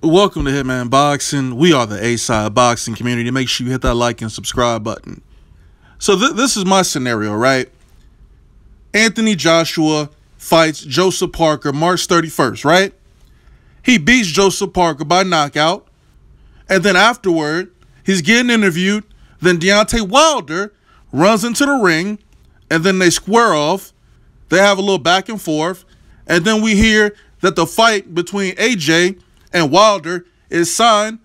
Welcome to Hitman Boxing. We are the A-side boxing community. Make sure you hit that like and subscribe button. So this is my scenario, right? Anthony Joshua fights Joseph Parker March 31st, right? He beats Joseph Parker by knockout. And then afterward, he's getting interviewed. Then Deontay Wilder runs into the ring. And then they square off. They have a little back and forth. And then we hear that the fight between AJ and Wilder is signed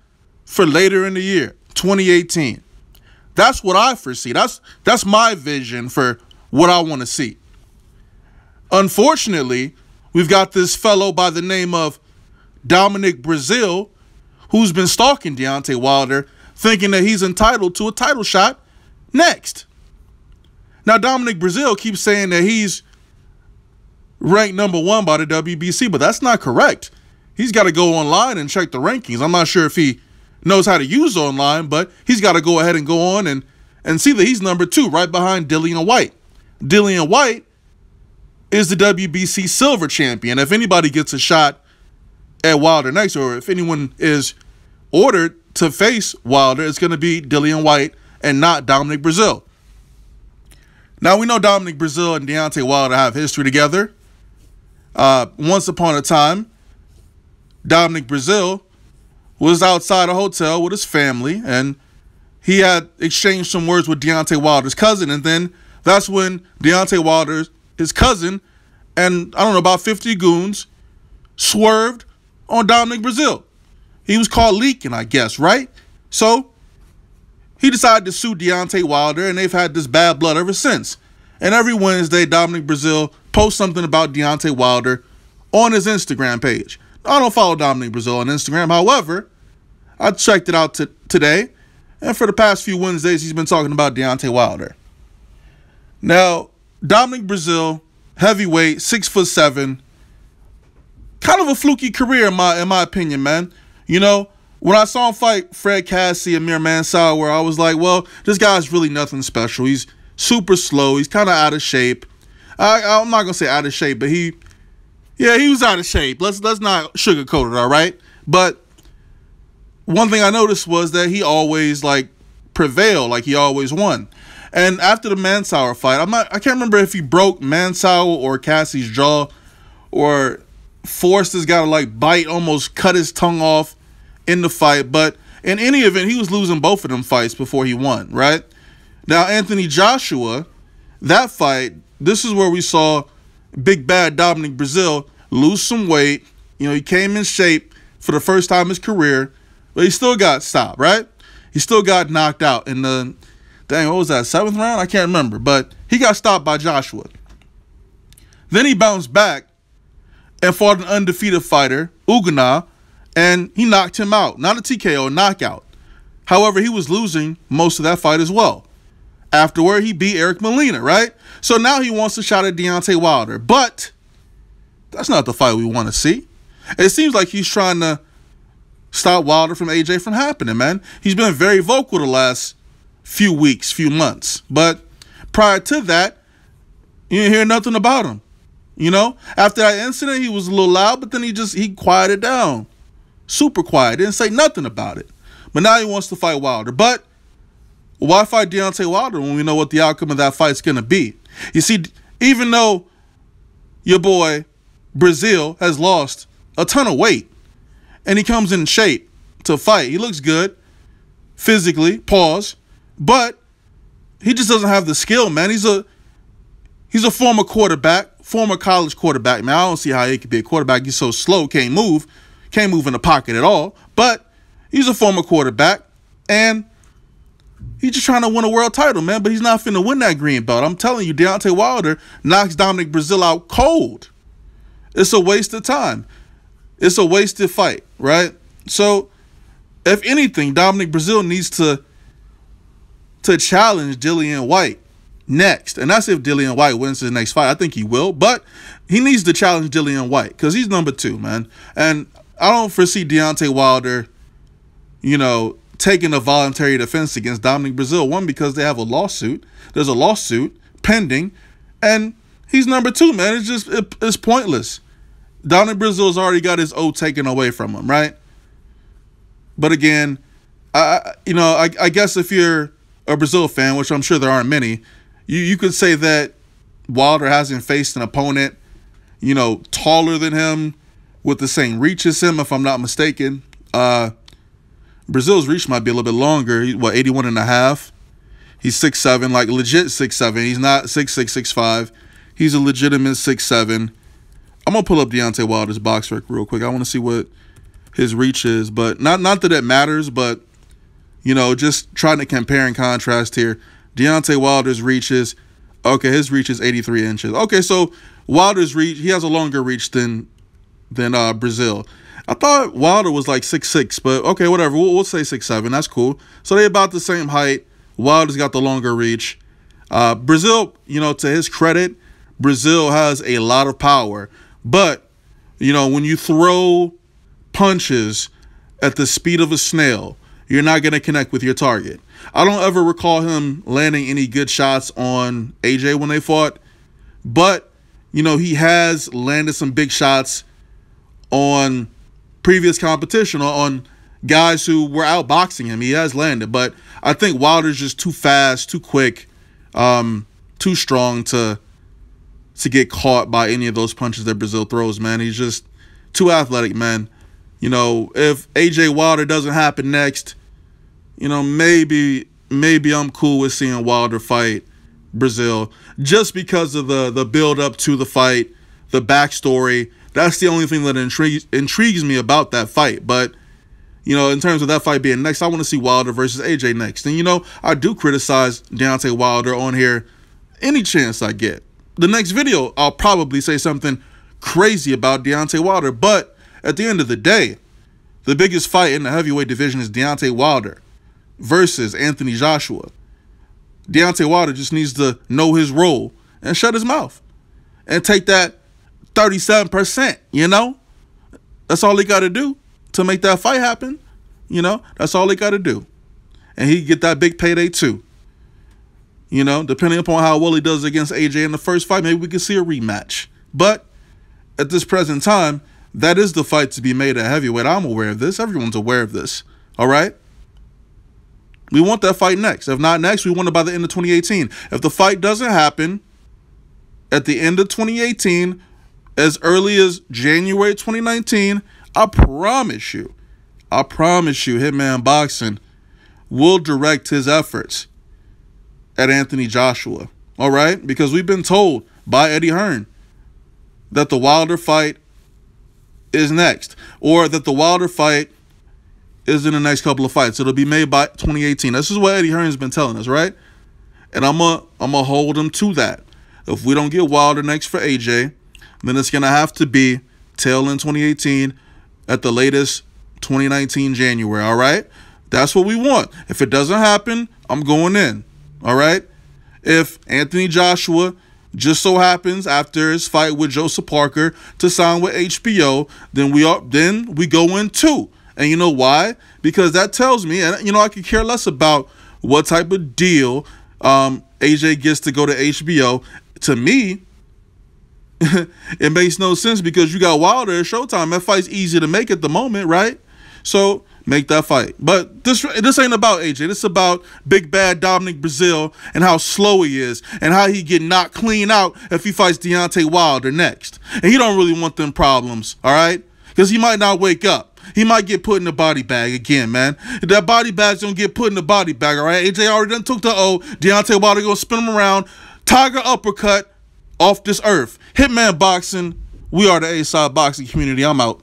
for later in the year, 2018. That's what I foresee. That's my vision for what I want to see. Unfortunately, we've got this fellow by the name of Dominic Breazeale who's been stalking Deontay Wilder, thinking that he's entitled to a title shot next. Now, Dominic Breazeale keeps saying that he's ranked #1 by the WBC, but that's not correct. He's got to go online and check the rankings. I'm not sure if he knows how to use online, but he's got to go ahead and go on and see that he's #2, right behind Dillian Whyte. Dillian Whyte is the WBC silver champion. If anybody gets a shot at Wilder next, or if anyone is ordered to face Wilder, it's going to be Dillian Whyte and not Dominic Breazeale. Now, we know Dominic Breazeale and Deontay Wilder have history together. Once upon a time, Dominic Breazeale was outside a hotel with his family, and he had exchanged some words with Deontay Wilder's cousin, and then that's when Deontay Wilder, his cousin, and I don't know, about 50 goons swerved on Dominic Breazeale. He was caught leaking, I guess, right? So he decided to sue Deontay Wilder, and they've had this bad blood ever since. And every Wednesday, Dominic Breazeale posts something about Deontay Wilder on his Instagram page. I don't follow Dominic Breazeale on Instagram. However, I checked it out today, and for the past few Wednesdays, he's been talking about Deontay Wilder. Now, Dominic Breazeale, heavyweight, 6'7", kind of a fluky career in my opinion, man. You know, when I saw him fight Fred Cassie and Amir Mansauer, I was like, well, this guy's really nothing special. He's super slow. He's kind of out of shape. I'm not gonna say out of shape, but he was out of shape. Let's not sugarcoat it, all right? But one thing I noticed was that he always prevailed, he always won. And after the Mansauer fight, I can't remember if he broke Mansauer or Cassie's jaw, or forced this guy to bite, almost cut his tongue off in the fight. But in any event, he was losing both of them fights before he won, right? Now, Anthony Joshua, that fight, this is where we saw big bad Dominic Breazeale lose some weight. You know, he came in shape for the first time in his career, but he still got stopped, right? He still got knocked out in the, dang, what was that, 7th round? I can't remember, but he got stopped by Joshua. Then he bounced back and fought an undefeated fighter, Ugana, and he knocked him out. Not a TKO, a knockout. However, he was losing most of that fight as well. Afterward, he beat Eric Molina, right? So now he wants a shot at Deontay Wilder. But that's not the fight we want to see. It seems like he's trying to stop Wilder from AJ from happening, man. He's been very vocal the last few weeks, few months. But prior to that, you didn't hear nothing about him. You know, after that incident, he was a little loud, but then he quieted down. Super quiet. Didn't say nothing about it. But now he wants to fight Wilder. But why fight Deontay Wilder when we know what the outcome of that fight's going to be? You see, even though your boy Breazeale has lost a ton of weight and he comes in shape to fight, he looks good physically, pause, but he just doesn't have the skill, man. He's a former quarterback, former college quarterback, man. I don't see how he could be a quarterback. He's so slow, can't move in the pocket at all. But he's a former quarterback, and he's just trying to win a world title, man. But he's not finna win that green belt. I'm telling you, Deontay Wilder knocks Dominic Breazeale out cold. It's a waste of time. It's a wasted fight, right? So, if anything, Dominic Breazeale needs to challenge Dillian Whyte next. And that's if Dillian Whyte wins his next fight. I think he will. But he needs to challenge Dillian Whyte because he's #2, man. And I don't foresee Deontay Wilder, you know, taking a voluntary defense against Dominic Breazeale. One, because they have a lawsuit. There's a lawsuit pending. And he's #2, man. It's pointless. Dominic Breazeale's already got his O taken away from him, right? But again, I guess if you're a Breazeale fan, which I'm sure there aren't many, you could say that Wilder hasn't faced an opponent, taller than him with the same reach as him, if I'm not mistaken. Breazeale's reach might be a little bit longer. 81 and a half. He's 6'7", like legit 6'7". He's not 6'6", 6'5". He's a legitimate 6'7". I'm going to pull up Deontay Wilder's box rec real quick. I want to see what his reach is. But not that it matters, but, just trying to compare and contrast here. Deontay Wilder's reach is, okay, his reach is 83 inches. Okay, so Wilder's reach, he has a longer reach than Breazeale. I thought Wilder was like 6'6", but okay, whatever. We'll say 6'7". That's cool. So they're about the same height. Wilder's got the longer reach. Breazeale, to his credit, Breazeale has a lot of power. But, when you throw punches at the speed of a snail, you're not going to connect with your target. I don't ever recall him landing any good shots on AJ when they fought. But, he has landed some big shots on previous competition, on guys who were outboxing him. He has landed. But I think Wilder's just too fast, too quick, too strong to get caught by any of those punches that Breazeale throws, man. He's just too athletic, man. If AJ Wilder doesn't happen next, maybe I'm cool with seeing Wilder fight Breazeale just because of the build up to the fight, the backstory. That's the only thing that intrigues me about that fight. But, in terms of that fight being next, I want to see Wilder versus AJ next. And, I do criticize Deontay Wilder on here any chance I get. The next video, I'll probably say something crazy about Deontay Wilder. But at the end of the day, the biggest fight in the heavyweight division is Deontay Wilder versus Anthony Joshua. Deontay Wilder just needs to know his role and shut his mouth and take that 37%, That's all he got to do to make that fight happen. That's all he got to do. And he get that big payday too. Depending upon how well he does against AJ in the first fight, maybe we can see a rematch. But at this present time, that is the fight to be made at heavyweight. I'm aware of this. Everyone's aware of this. All right? We want that fight next. If not next, we want it by the end of 2018. If the fight doesn't happen at the end of 2018, as early as January 2019, I promise you, Hitman Boxing will direct his efforts at Anthony Joshua. All right? Because we've been told by Eddie Hearn that the Wilder fight is next, or that the Wilder fight is in the next couple of fights. It'll be made by 2018. This is what Eddie Hearn's been telling us, right? And I'm gonna hold him to that. If we don't get Wilder next for AJ, then it's gonna have to be tail end 2018, at the latest 2019 January. All right? That's what we want. If it doesn't happen, I'm going in. All right? If Anthony Joshua just so happens after his fight with Joseph Parker to sign with HBO, then we go in too. And you know why? Because that tells me, and I could care less about what type of deal AJ gets to go to HBO. To me, it makes no sense because you got Wilder at Showtime. That fight's easy to make at the moment, right? So make that fight. But this ain't about AJ. This is about big bad Dominic Breazeale and how slow he is and how he get knocked clean out if he fights Deontay Wilder next. And he don't really want them problems, all right? Because he might not wake up. He might get put in the body bag again, man. If that body bag's gonna get put in the body bag, all right? AJ already done took the O. Deontay Wilder gonna spin him around. Tiger uppercut off this earth. Hitman Boxing. We are the A-Side boxing community. I'm out.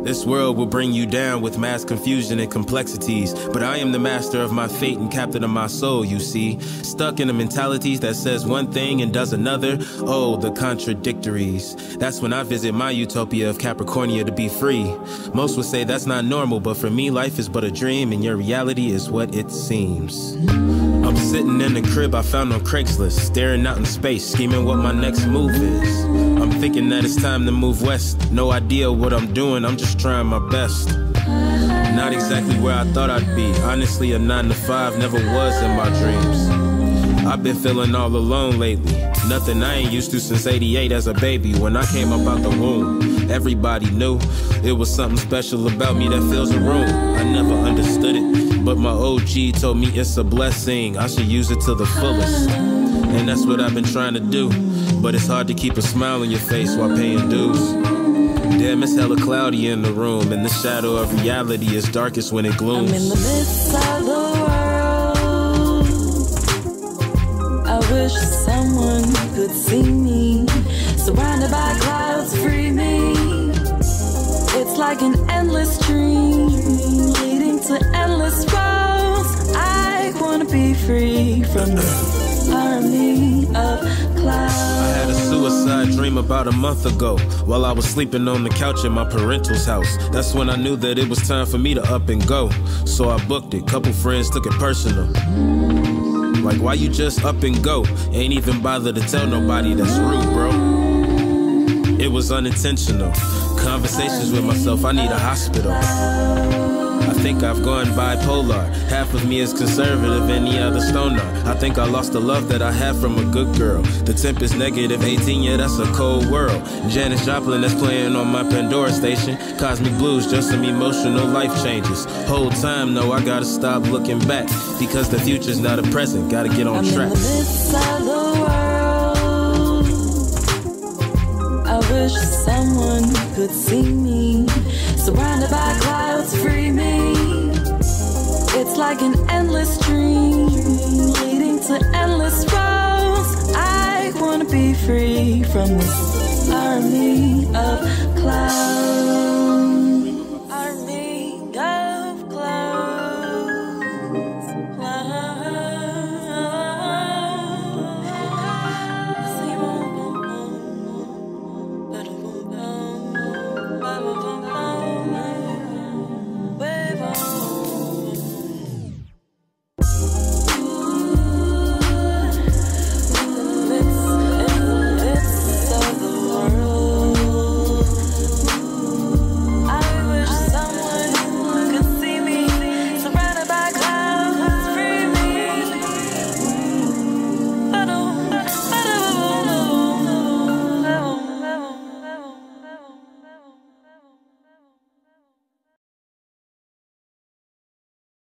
This world will bring you down with mass confusion and complexities, but I am the master of my fate and captain of my soul, you see. Stuck in the mentalities that says one thing and does another. Oh, the contradictories. That's when I visit my utopia of Capricornia to be free. Most would say that's not normal, but for me, life is but a dream, and your reality is what it seems. I'm sitting in the crib I found on Craigslist, staring out in space, scheming what my next move is. I'm thinking that it's time to move west. No idea what I'm doing, I'm just trying my best. Not exactly where I thought I'd be. Honestly, a 9 to 5 never was in my dreams. I've been feeling all alone lately. Nothing I ain't used to since '88 as a baby when I came up out the womb. Everybody knew it was something special about me that fills a room. I never understood it, but my OG told me it's a blessing. I should use it to the fullest, and that's what I've been trying to do. But it's hard to keep a smile on your face while paying dues. Damn, it's hella cloudy in the room, and the shadow of reality is darkest when it glooms. I'm in the midst of the world. I wish someone could see me. Surrounded by clouds, free me. It's like an endless dream, leading to endless roads. I wanna be free from this army of clouds. I had a suicide dream about a month ago, while I was sleeping on the couch at my parental's house. That's when I knew that it was time for me to up and go. So I booked it, couple friends took it personal. Like, why you just up and go? Ain't even bother to tell nobody, that's rude, bro. It was unintentional. Conversations with myself, I need a hospital. I think I've gone bipolar. Half of me is conservative, any other stoner. I think I lost the love that I had from a good girl. The temp is negative 18, yeah, that's a cold world. Janis Joplin that's playing on my Pandora station. Cosmic Blues, just some emotional life changes. Whole time, no, I gotta stop looking back, because the future's not a present, gotta get on track. I'm in the midst of the world. I wish someone could see me. Surrounded by clouds, free me. It's like an endless dream, leading to endless roads. I wanna be free from this army of clouds.